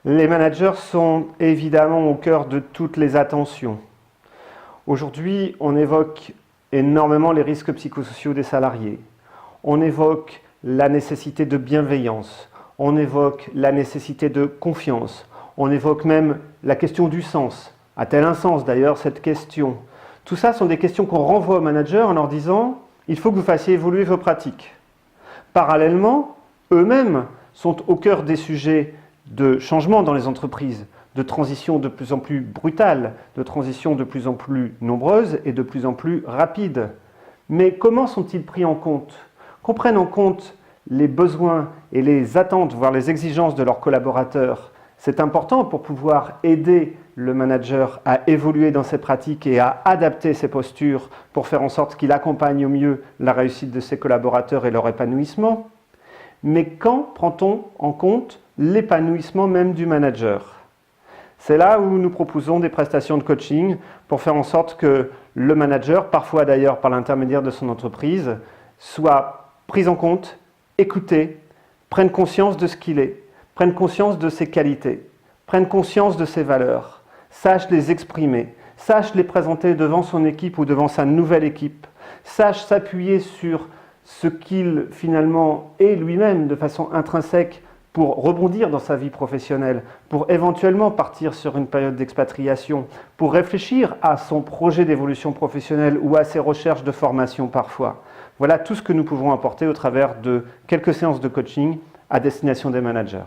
Les managers sont évidemment au cœur de toutes les attentions. Aujourd'hui, on évoque énormément les risques psychosociaux des salariés. On évoque la nécessité de bienveillance. On évoque la nécessité de confiance. On évoque même la question du sens. A-t-elle un sens d'ailleurs cette question? Tout ça sont des questions qu'on renvoie aux managers en leur disant « il faut que vous fassiez évoluer vos pratiques ». Parallèlement, eux-mêmes sont au cœur des sujets de changement dans les entreprises, de transition de plus en plus brutale, de transition de plus en plus nombreuse et de plus en plus rapide. Mais comment sont-ils pris en compte? Qu'on prenne en compte les besoins et les attentes, voire les exigences de leurs collaborateurs, c'est important pour pouvoir aider le manager à évoluer dans ses pratiques et à adapter ses postures pour faire en sorte qu'il accompagne au mieux la réussite de ses collaborateurs et leur épanouissement. Mais quand prend-on en compte l'épanouissement même du manager? C'est là où nous proposons des prestations de coaching pour faire en sorte que le manager, parfois d'ailleurs par l'intermédiaire de son entreprise, soit pris en compte, écouté, prenne conscience de ce qu'il est, prenne conscience de ses qualités, prenne conscience de ses valeurs, sache les exprimer, sache les présenter devant son équipe ou devant sa nouvelle équipe, sache s'appuyer sur ce qu'il finalement est lui-même de façon intrinsèque pour rebondir dans sa vie professionnelle, pour éventuellement partir sur une période d'expatriation, pour réfléchir à son projet d'évolution professionnelle ou à ses recherches de formation parfois. Voilà tout ce que nous pouvons apporter au travers de quelques séances de coaching à destination des managers.